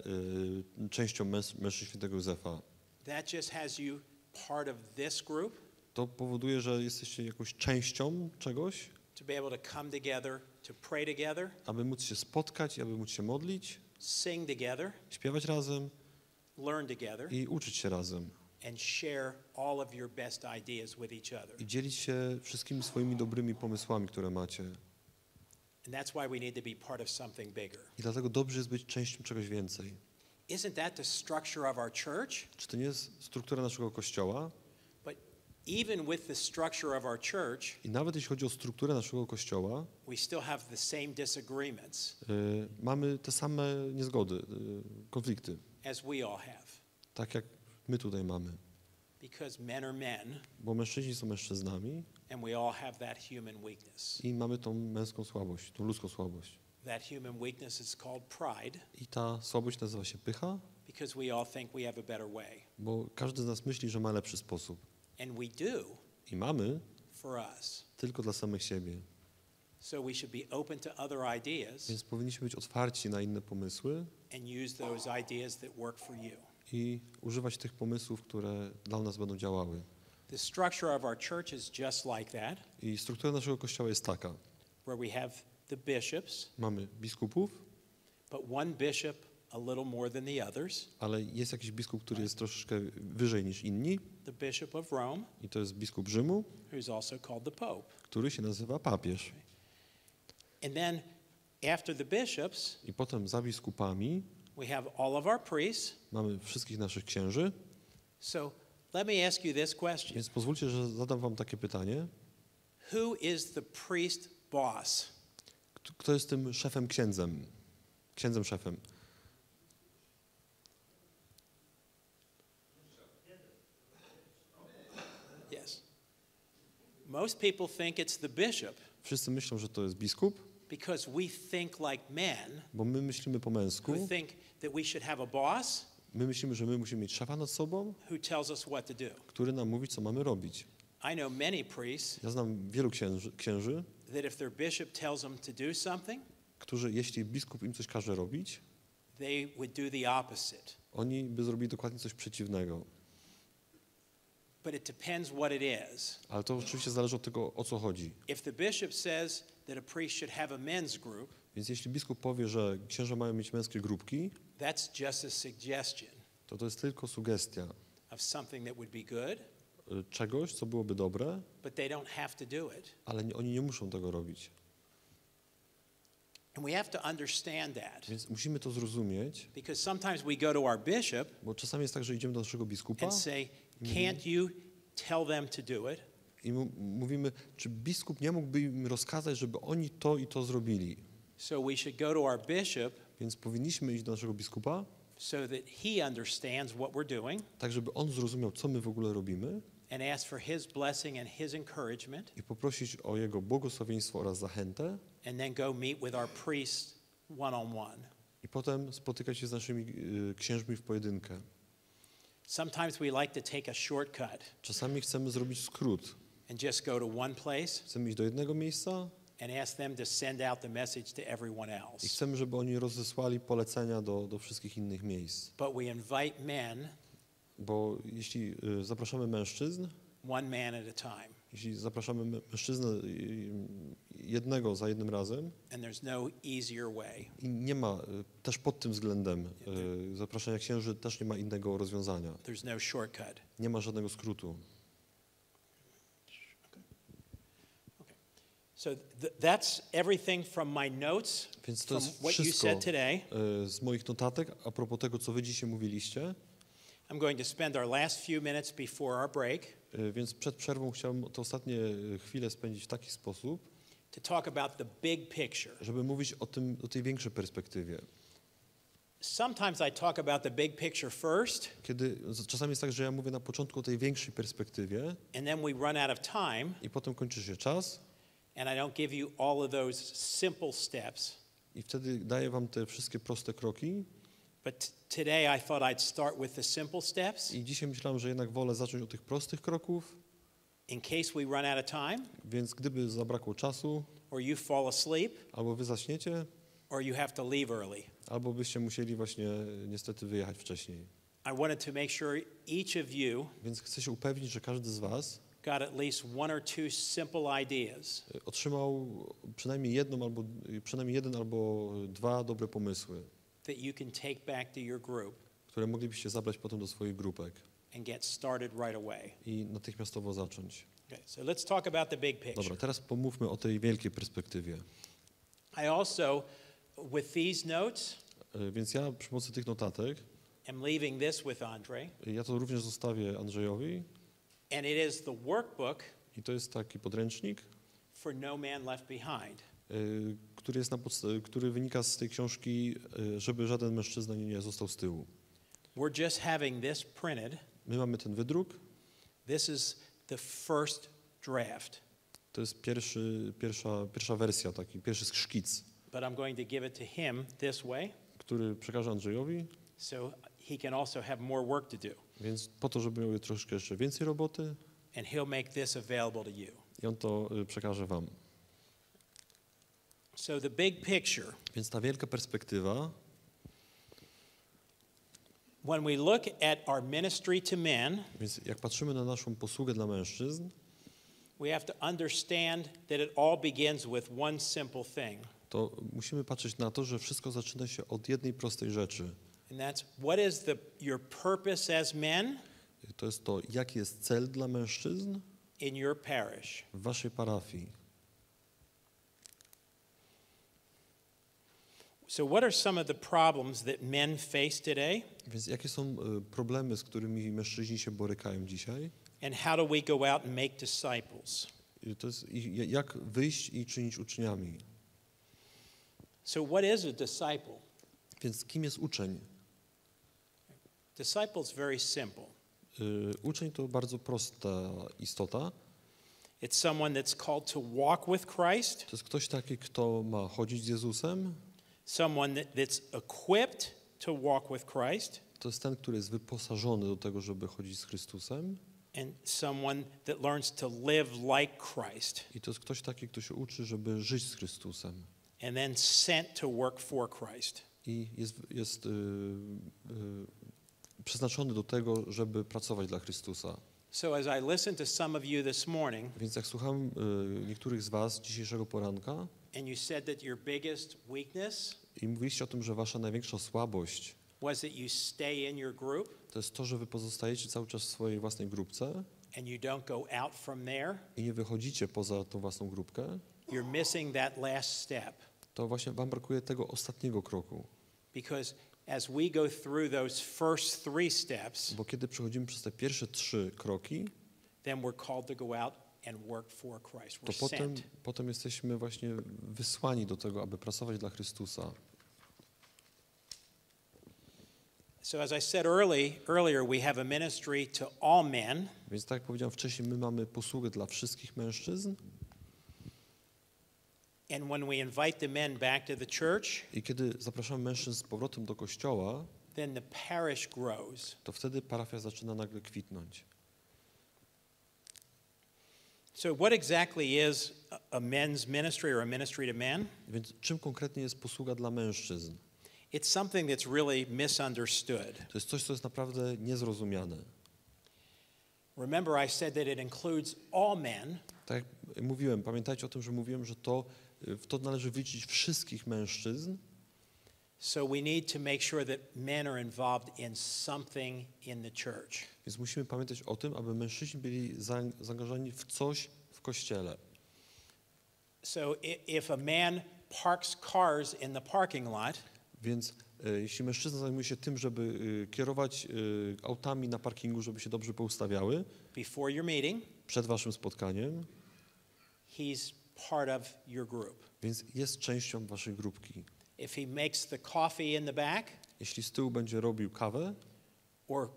częścią mężczyzn świętego Józefa. That just has you part of this group, To powoduje, że jesteście jakąś częścią czegoś, to be able to come together, to pray together, aby móc się spotkać, aby móc się modlić, sing together, śpiewać razem learn together, i uczyć się razem. and share all of your best ideas with each other. I dzielić się wszystkimi swoimi dobrymi pomysłami, które macie. And that's why we need to be part of something bigger. I dlatego dobrze jest być częścią czegoś więcej. Isn't that the structure of our church? Czy to nie jest struktura naszego Kościoła? But even with the structure of our church, I nawet jeśli chodzi o strukturę naszego Kościoła, we still have the same disagreements mamy te same niezgody, konflikty, as we all have. tak jak my tutaj mamy. Because men are men, Bo mężczyźni są mężczyznami and we all have that human weakness. i mamy tą męską słabość, tą ludzką słabość. That human weakness is called pride, I ta słabość nazywa się pycha, because we all think we have a better way. bo każdy z nas myśli, że ma lepszy sposób. And we do I mamy for us. tylko dla samych siebie. So we should be open to other ideas Więc powinniśmy być otwarci na inne pomysły and use those ideas that work for you. i używać tych pomysłów, które dla nas będą działały. The structure of our church is just like that, I struktura naszego Kościoła jest taka. where we have the bishops, Mamy biskupów, but one bishop a little more than the others, ale jest jakiś biskup, który jest troszeczkę wyżej niż inni the Bishop of Rome, i to jest biskup Rzymu, who's also called the Pope. który się nazywa papież. And then after the bishops, I potem za biskupami we have all of our priests. mamy wszystkich naszych księży. So let me ask you this question. Więc pozwólcie, że zadam wam takie pytanie. Who is the priest boss? Kto jest tym szefem księdzem? Księdzem szefem. Yes. Most people think it's the bishop Wszyscy myślą, że to jest biskup, because we think like men bo my myślimy po who męsku. think that we should have a boss My myślimy, że my musimy mieć szefa nad sobą, who tells us what to do. który nam mówi, co mamy robić. I know many priests Ja znam wielu księży, that if their bishop tells them to do something, którzy, jeśli biskup im coś każe robić, they would do the opposite. oni by zrobili dokładnie coś przeciwnego. But it depends what it is. Ale to oczywiście zależy od tego, o co chodzi. If the bishop says that a priest should have a men's group, Więc jeśli biskup powie, że księża mają mieć męskie grupki, that's just a suggestion to jest tylko sugestia of something that would be good, czegoś, co byłoby dobre, but they don't have to do it. ale oni nie muszą tego robić. And we have to understand that, Więc musimy to zrozumieć, because sometimes we go to our bishop bo czasami jest tak, że idziemy do naszego biskupa and say, can't you tell them to do it? i mówimy, czy biskup nie mógłby im rozkazać, żeby oni to i to zrobili. So we should go to our bishop Więc powinniśmy iść do naszego biskupa, so that he understands what we're doing tak żeby on zrozumiał, co my w ogóle robimy and ask for his blessing and his encouragement, i poprosić o jego błogosławieństwo oraz zachętę and then go meet with our priest one-on-one. i potem spotykać się z naszymi księżmi w pojedynkę. Sometimes we like to take a shortcut Czasami chcemy zrobić skrót. and just go to one place Chcemy iść do jednego miejsca and ask them to send out the message to everyone i else. chcemy, żeby oni rozesłali polecenia do wszystkich innych miejsc. But we invite men Bo jeśli zapraszamy mężczyzn, one man at a time, jeśli zapraszamy mężczyznę jednego za jednym razem and there's no easier way. i nie ma też pod tym względem zapraszania księży też nie ma innego rozwiązania. There's no shortcut. Nie ma żadnego skrótu. So that's everything from my notes, Więc to from jest what you wszystko said today. z moich notatek a propos tego, co wy dzisiaj mówiliście. I'm going to spend our last few minutes before our break Więc przed przerwą chciałem te ostatnie chwile spędzić w taki sposób, to talk about the big picture. żeby mówić o tej większej perspektywie. Sometimes I talk about the big picture first, Kiedy czasami jest tak, że ja mówię na początku o tej większej perspektywie and then we run out of time, i potem kończy się czas and I don't give you all of those simple steps. i wtedy daję wam te wszystkie proste kroki. But today I thought I'd start with the simple steps I dzisiaj myślałem, że jednak wolę zacząć od tych prostych kroków, in case we run out of time, więc gdyby zabrakło czasu, or you fall asleep, albo wy zaśniecie, or you have to leave early. albo byście musieli właśnie niestety wyjechać wcześniej. I wanted to make sure each of you Więc chcę się upewnić, że każdy z was got at least one or two simple ideas otrzymał przynajmniej jeden albo dwa dobre pomysły, that you can take back to your group które moglibyście zabrać potem do swoich grupek and get started right away. i natychmiastowo zacząć. Okay, so let's talk about the big picture. Dobra, teraz pomówmy o tej wielkiej perspektywie. I also, with these notes, Więc ja przy pomocy tych notatek, am leaving this with Andre, ja to również zostawię Andrzejowi and it is the workbook i to jest taki podręcznik, for No Man Left Behind. który jest który wynika z tej książki, żeby żaden mężczyzna nie został z tyłu. We're just having this printed. My mamy ten wydruk. This is the first draft, To jest pierwsza wersja, taki pierwszy szkic, but I'm going to give it to him this way, który przekażę Andrzejowi, so he can also have more work to do, więc po to, żeby miał troszkę jeszcze więcej roboty and he'll make this available to you. i on to przekaże wam. So the big picture, Więc ta wielka perspektywa, when we look at our ministry to men, więc jak patrzymy na naszą posługę dla mężczyzn, we have to understand that it all begins with one simple thing, to musimy patrzeć na to, że wszystko zaczyna się od jednej prostej rzeczy. and that's what is your purpose as men To jest to, jaki jest cel dla mężczyzn in your parish. w waszej parafii. So what are some of the problems that men face today, Więc jakie są problemy, z którymi mężczyźni się borykają dzisiaj? and how do we go out and make disciples? To jest jak wyjść i czynić uczniami. So what is a disciple? Więc kim jest uczeń? Disciple is very simple. Uczeń to bardzo prosta istota. It's someone that's called to walk with Christ, To jest ktoś taki, kto ma chodzić z Jezusem. someone that's equipped to walk with Christ, To jest ten, który jest wyposażony do tego, żeby chodzić z Chrystusem. and someone that learns to live like Christ, I to jest ktoś taki, kto się uczy, żeby żyć z Chrystusem. and then sent to work for Christ. I jest przeznaczony do tego, żeby pracować dla Chrystusa. So as I listen to some of you this morning, Więc jak słucham niektórych z was dzisiejszego poranka and you said that your biggest weakness i mówiliście o tym, że wasza największa słabość was that you stay in your group to jest to, że wy pozostajecie cały czas w swojej własnej grupce and you don't go out from there, i nie wychodzicie poza tą własną grupkę, you're missing that last step. to właśnie wam brakuje tego ostatniego kroku. Because as we go through those first three steps, Bo kiedy przechodzimy przez te pierwsze 3 kroki, then we're called to go out and work for Christ. to We're sent. potem jesteśmy właśnie wysłani do tego, aby pracować dla Chrystusa. So as I said earlier, we have a ministry to all men, Więc tak jak powiedziałem wcześniej, my mamy posługę dla wszystkich mężczyzn and when we invite the men back to the church, i kiedy zapraszamy mężczyzn z powrotem do kościoła, then the parish grows. to wtedy parafia zaczyna nagle kwitnąć. So what exactly is a men's ministry or a ministry to men? Więc czym konkretnie jest posługa dla mężczyzn? It's something that's really misunderstood. To jest coś, co jest naprawdę niezrozumiane. Remember, I said that it includes all men, Tak jak mówiłem, pamiętajcie o tym, że mówiłem, że w to należy wliczyć wszystkich mężczyzn, so we need to make sure that men are involved in something in the church. więc musimy pamiętać o tym, aby mężczyźni byli zaangażowani w coś w kościele. So if a man parks cars in the parking lot, Więc jeśli mężczyzna zajmuje się tym, żeby kierować autami na parkingu, żeby się dobrze poustawiały before your meeting, przed waszym spotkaniem, he's part of your group. więc jest częścią waszej grupki. If he makes the coffee in the back Jeśli z tyłu będzie robił kawę, or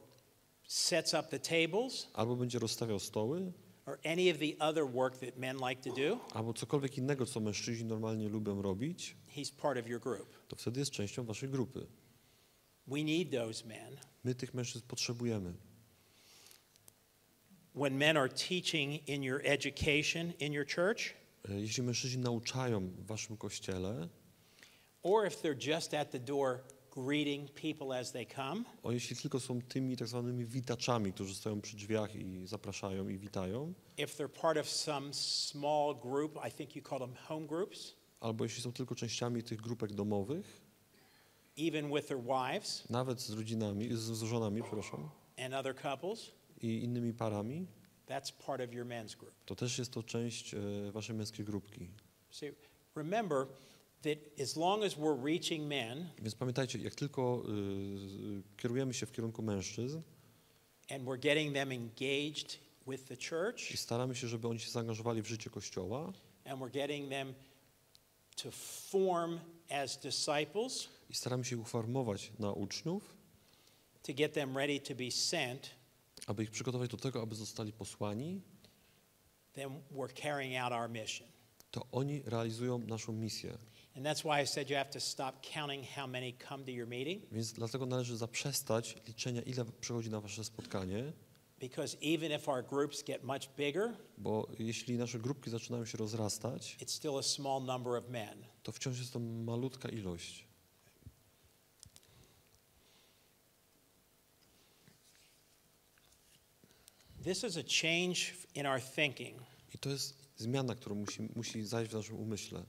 sets up the tables albo będzie rozstawiał stoły, or any of the other work that men like to do, albo cokolwiek innego, co mężczyźni normalnie lubią robić, he's part of your group. to wtedy jest częścią waszej grupy. We need those men. My tych mężczyzn potrzebujemy. When men are teaching in your education in your church, Jeśli mężczyźni nauczają w waszym kościele, or if they're just at the door greeting people as they come, jeśli tylko są tymi tak zwanymi witaczami, którzy stoją przy drzwiach i zapraszają i witają, if they're part of some small group, I think you call them home groups, albo jeśli są tylko częściami tych grupek domowych, even with their wives nawet z rodzinami, z żonami, przepraszam, and other couples, i innymi parami, that's part of your men's group. to też jest to część waszej męskiej grupki. See, remember that as long as we're reaching men Więc pamiętajcie, jak tylko kierujemy się w kierunku mężczyzn and we're getting them engaged with the church i staramy się, żeby oni się zaangażowali w życie Kościoła and we're getting them to form as disciples, i staramy się uformować na uczniów, to get them ready to be sent, aby ich przygotować do tego, aby zostali posłani, then we're carrying out our mission. to oni realizują naszą misję. And that's why I said you have to stop counting how many come to your meeting, Więc dlatego należy zaprzestać liczenia, ile przychodzi na wasze spotkanie, because even if our groups get much bigger, bo jeśli nasze grupki zaczynają się rozrastać, it's still a small number of men. to wciąż jest to malutka ilość. This is a change in our thinking. I to jest zmiana, która musi zajść w naszym umyśle.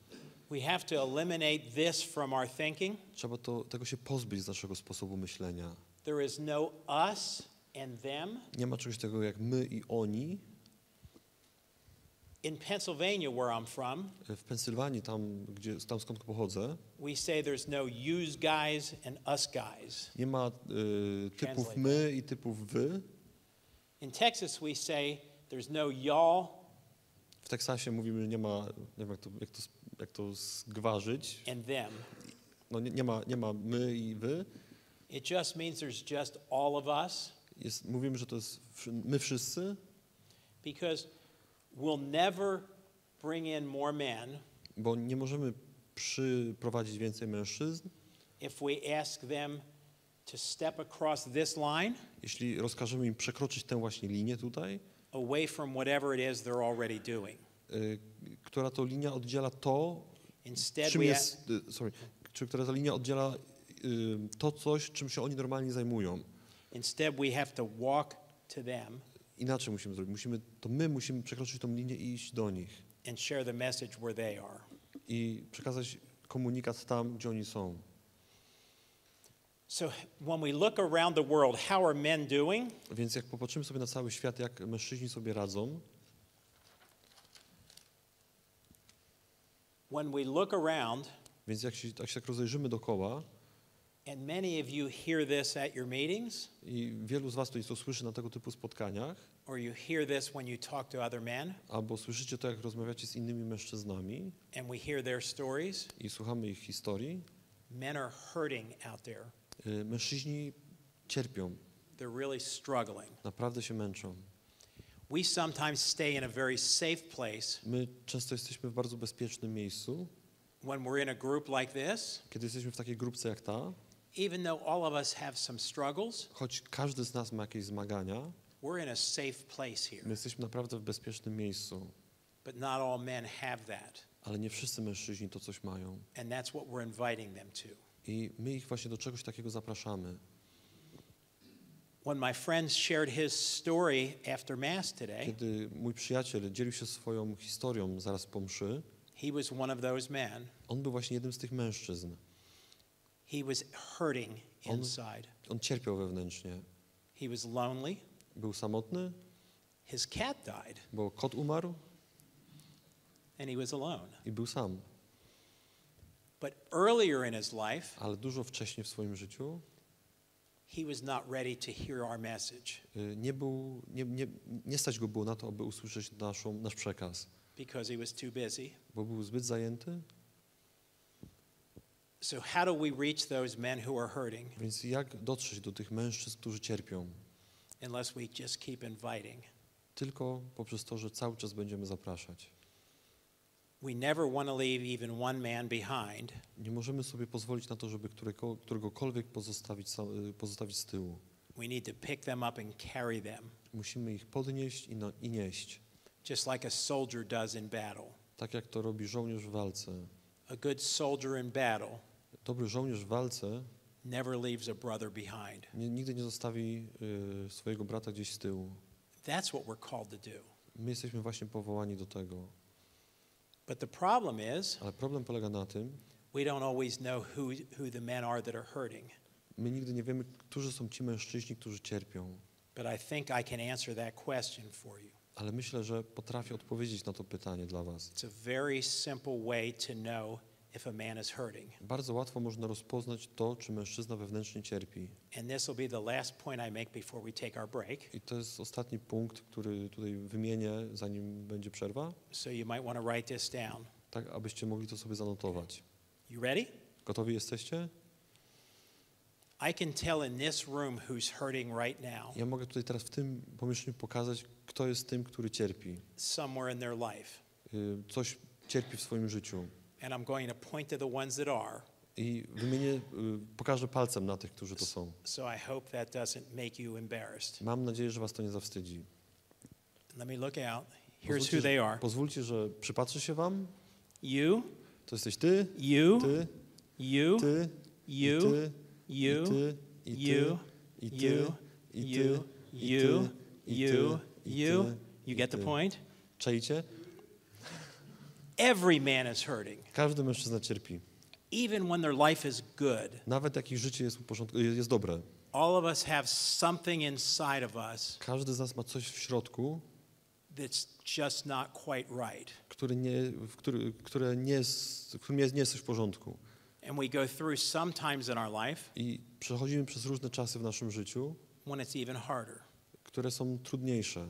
We have to eliminate this from our thinking. Trzeba tego się pozbyć z naszego sposobu myślenia. There is no us and them. Nie ma czegoś takiego jak my i oni. In Pennsylvania, where I'm from, W Pensylwanii, tam skąd pochodzę, we say there's no yous guys and us guys. nie ma typów Translate my i typów wy. In Texas, we say there's no y'all W Teksasie mówimy, że nie ma, nie wiem jak to zgwarzyć. and them. No nie ma my i wy. It just means there's just all of us, Mówimy, że to jest my wszyscy, because we'll never bring in more men bo nie możemy przyprowadzić więcej mężczyzn, if we ask them to step across this line jeśli rozkażemy im przekroczyć tę właśnie linię tutaj, away from whatever it is they're already doing. która to linia oddziela to, Instead, czym we jest, która ta linia oddziela to coś, czym się oni normalnie zajmują. instead we have to walk to them Inaczej musimy zrobić. My musimy przekroczyć tą linię i iść do nich. and share the message where they are. I przekazać komunikat tam, gdzie oni są. So when we look around the world, how are men doing? Więc jak popatrzymy sobie na cały świat, jak mężczyźni sobie radzą, When we look around, więc jak się tak rozejrzymy dookoła, and many of you hear this at your meetings, i wielu z was to słyszy na tego typu spotkaniach, or you hear this when you talk to other men, albo słyszycie to, jak rozmawiacie z innymi mężczyznami and we hear their stories, i słuchamy ich historii, men are hurting out there. mężczyźni cierpią, They're really struggling. naprawdę się męczą. We sometimes stay in a very safe place My często jesteśmy w bardzo bezpiecznym miejscu, when we're in a group like this, kiedy jesteśmy w takiej grupce jak ta, even though all of us have some struggles, choć każdy z nas ma jakieś zmagania, we're in a safe place my here. jesteśmy naprawdę w bezpiecznym miejscu, But not all men have that. ale nie wszyscy mężczyźni to coś mają. And that's what we're inviting them to. I my ich właśnie do czegoś takiego zapraszamy. When my friend shared his story after Mass today, Kiedy mój przyjaciel dzielił się swoją historią zaraz po mszy, he was one of those men. on był właśnie jednym z tych mężczyzn. He was hurting inside. On cierpiał wewnętrznie. He was lonely. Był samotny, His cat died, bo kot umarł and he was alone. i był sam. But earlier in his life, Ale dużo wcześniej w swoim życiu he was not ready to hear our message nie stać go było na to, aby usłyszeć nasz przekaz, because he was too busy. bo był zbyt zajęty. So how do we reach those men who are hurting Więc jak dotrzeć do tych mężczyzn, którzy cierpią? unless we just keep inviting? Tylko poprzez to, że cały czas będziemy zapraszać. We never want to leave even one man behind. Nie możemy sobie pozwolić na to, żeby któregokolwiek pozostawić z tyłu. We need to pick them up and carry them, Musimy ich podnieść i nieść. just like a soldier does in battle. Tak jak to robi żołnierz w walce. A good soldier in battle Dobry żołnierz w walce never leaves a brother behind. Nigdy nie zostawi swojego brata gdzieś z tyłu. That's what we're called to do. My jesteśmy właśnie powołani do tego. But the problem is, Ale problem polega na tym, we don't always know who the men are that are hurting. my nigdy nie wiemy, którzy są ci mężczyźni, którzy cierpią. But I think I can answer that question for you. Ale myślę, że potrafię odpowiedzieć na to pytanie dla was. It's a very simple way to know if a man is hurting. Bardzo łatwo można rozpoznać to, czy mężczyzna wewnętrznie cierpi. And this will be the last point I make before we take our break. I to jest ostatni punkt, który tutaj wymienię, zanim będzie przerwa, So you might want to write this down. tak abyście mogli to sobie zanotować. You ready? Gotowi jesteście? I can tell in this room who's hurting right now, Ja mogę tutaj teraz w tym pomieszczeniu pokazać, kto jest tym, który cierpi. somewhere in their life. Coś cierpi w swoim życiu. And I'm going to point to the ones that are. I wymienię, pokażę palcem na tych, którzy to są. So I hope that doesn't make you embarrassed. Mam nadzieję, że was to nie zawstydzi. Let me look out. Here's who they are. Pozwólcie, że przypatrzę się wam. You, To jesteś ty, you, ty, you, ty, you, ty, you, ty, i ty, you, i ty, you, i you, ty, i you, ty, i you, ty, i you. ty, You i get the ty. point? Czajcie? Every man is hurting, Każdy mężczyzna cierpi. even when their life is good. Nawet jak ich życie jest, jest dobre. All of us have something inside of us Każdy z nas ma coś w środku, that's just not quite right. które nie jest, w którym nie jest coś w porządku. And we go through some times in our life I przechodzimy przez różne czasy w naszym życiu, when it's even harder. które są trudniejsze.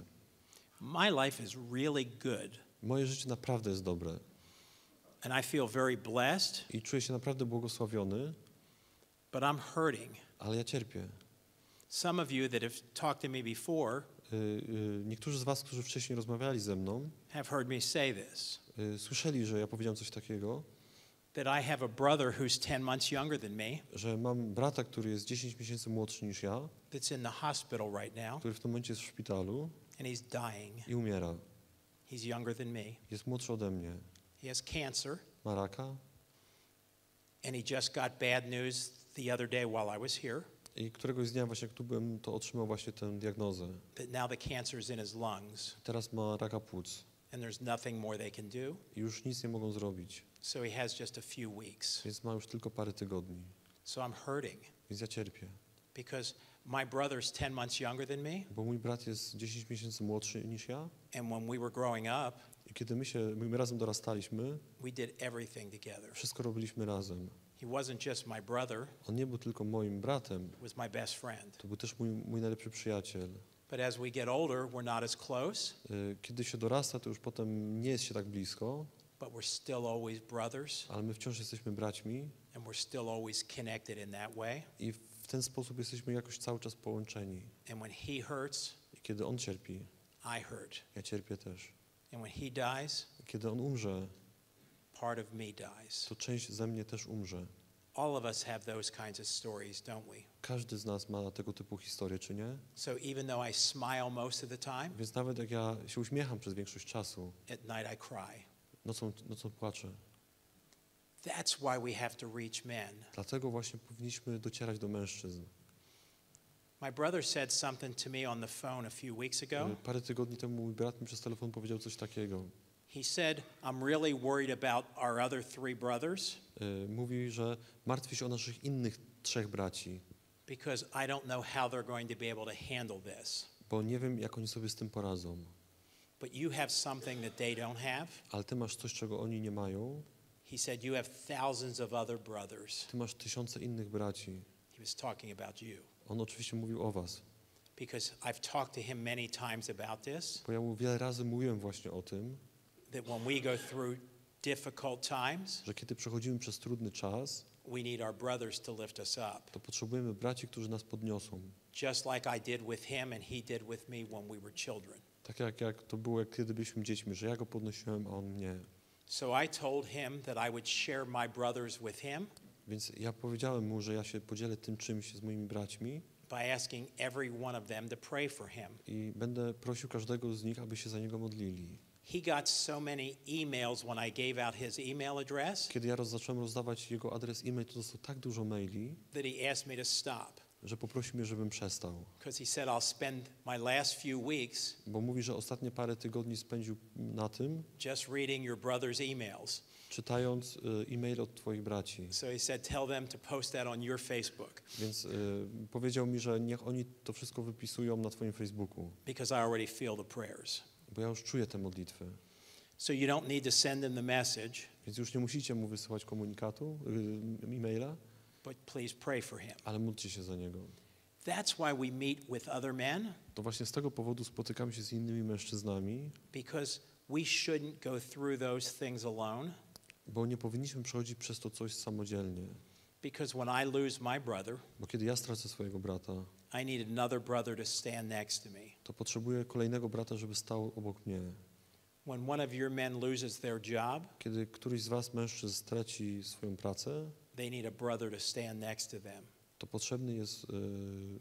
My life is really good, Moje życie naprawdę jest dobre and I feel very blessed, i czuję się naprawdę błogosławiony, but I'm hurting. ale ja cierpię. Some of you that have talked to me before Niektórzy z was, którzy wcześniej rozmawiali ze mną, have heard me say this, słyszeli, że ja powiedziałem coś takiego, that I have a brother who's 10 months younger than me, że mam brata, który jest 10 miesięcy młodszy niż ja, that's in the hospital right now, który w tym momencie jest w szpitalu and he's dying. i umiera. He's younger than me. Jest młodszy ode mnie. He has cancer, Ma raka and he just got bad news the other day while I was here, i któregoś dnia właśnie jak tu byłem, to otrzymał właśnie tę diagnozę. that now the cancer is in his lungs, Teraz ma raka płuc and there's nothing more they can do. i już nic nie mogą zrobić, So he has just a few weeks. więc ma już tylko parę tygodni. So I'm hurting Więc ja cierpię, because my brother's 10 months younger than me, bo mój brat jest 10 miesięcy młodszy niż ja and when we were growing up, i kiedy my razem dorastaliśmy, we did everything together. wszystko robiliśmy razem. He wasn't just my brother, On nie był tylko moim bratem, he was my best friend. to był też mój najlepszy przyjaciel. But as we get older, we're not as close, Kiedy się dorasta, to już potem nie jest się tak blisko, but we're still always brothers, ale my wciąż jesteśmy braćmi and we're still always connected in that way. i w ten sposób jesteśmy jakoś cały czas połączeni. And when he hurts, I kiedy on cierpi, I hurt. ja cierpię też. And when he dies, I kiedy on umrze, part of me dies. to część ze mnie też umrze. All of us have those kinds of stories, don't we? Każdy z nas ma tego typu historię, czy nie? So even though I smile most of the time, Więc nawet jak ja się uśmiecham przez większość czasu, at night I cry. nocą płaczę. That's why we have to reach men. Dlatego właśnie powinniśmy docierać do mężczyzn. My brother said something to me on the phone a few weeks ago. Parę tygodni temu mój brat mi przez telefon powiedział coś takiego. He said, I'm really worried about our other 3 brothers Mówi, że martwi się o naszych innych 3 braci, because I don't know how they're going to be able to handle this. bo nie wiem, jak oni sobie z tym poradzą. But you have something that they don't have. Ale ty masz coś, czego oni nie mają. He said, you have thousands of other brothers. Ty masz tysiące innych braci. He was talking about you. On oczywiście mówił o was. Because I've talked to him many times about this, Bo ja mu wiele razy mówiłem właśnie o tym, that when we go through difficult times, że kiedy przechodzimy przez trudny czas, we need our brothers to lift us up. to potrzebujemy braci, którzy nas podniosą. Just like I did with him and he did with me when we were children. Tak jak to było, kiedy byliśmy dziećmi, że ja go podnosiłem, a on mnie. So I told him that I would share my brothers with him Więc ja powiedziałem mu, że ja się podzielę tym czymś z moimi braćmi by asking every one of them to pray for him. i będę prosił każdego z nich, aby się za niego modlili. he got so many emails when I gave out his email address Kiedy ja zacząłem rozdawać jego adres e-mail, to dostał tak dużo maili, that he asked me to stop. że poprosił mnie, żebym przestał. Because he said, I'll spend my last few weeks Bo mówi, że ostatnie parę tygodni spędził na tym, just reading your brother's emails. czytając e-mail od twoich braci. So he said, tell them to post that on your Facebook. Więc powiedział mi, że niech oni to wszystko wypisują na twoim Facebooku. Because I already feel the prayers. Bo ja już czuję te modlitwy. So you don't need to send him the message, Więc już nie musicie mu wysyłać komunikatu, e-maila, but please pray for him. ale módlcie się za niego. That's why we meet with other men, To właśnie z tego powodu spotykamy się z innymi mężczyznami, because we shouldn't go through those things alone. bo nie powinniśmy przechodzić przez to coś samodzielnie. Because when I lose my brother, Bo kiedy ja stracę swojego brata, I need another brother to stand next to me. to potrzebuję kolejnego brata, żeby stał obok mnie. When one of your men loses their job, Kiedy któryś z was mężczyzn straci swoją pracę, they need a brother to stand next to them. to potrzebny jest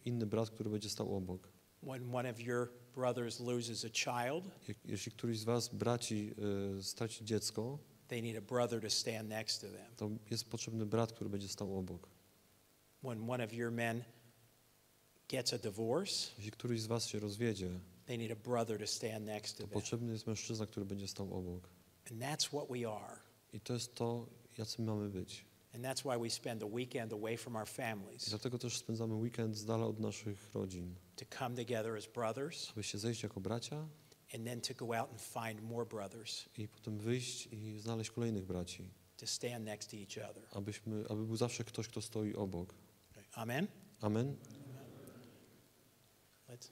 inny brat, który będzie stał obok. When one of your brothers loses a child, Jeśli któryś z was braci straci dziecko, they need a brother to stand next to them. to jest potrzebny brat, który będzie stał obok. When one of your men gets a divorce, Jeśli któryś z was się rozwiedzie, they need a brother to stand next to to them. potrzebny jest mężczyzna, który będzie stał obok. And that's what we are. I to jest to, jacy mamy być. And that's why we spend a weekend away from our I families, dlatego też spędzamy weekend z dala od naszych rodzin, to come together as brothers, aby się zejść jako bracia and then to go out and find more brothers i potem wyjść i znaleźć kolejnych braci, to stand next to each other. aby był zawsze ktoś, kto stoi obok. Amen? Amen. Let's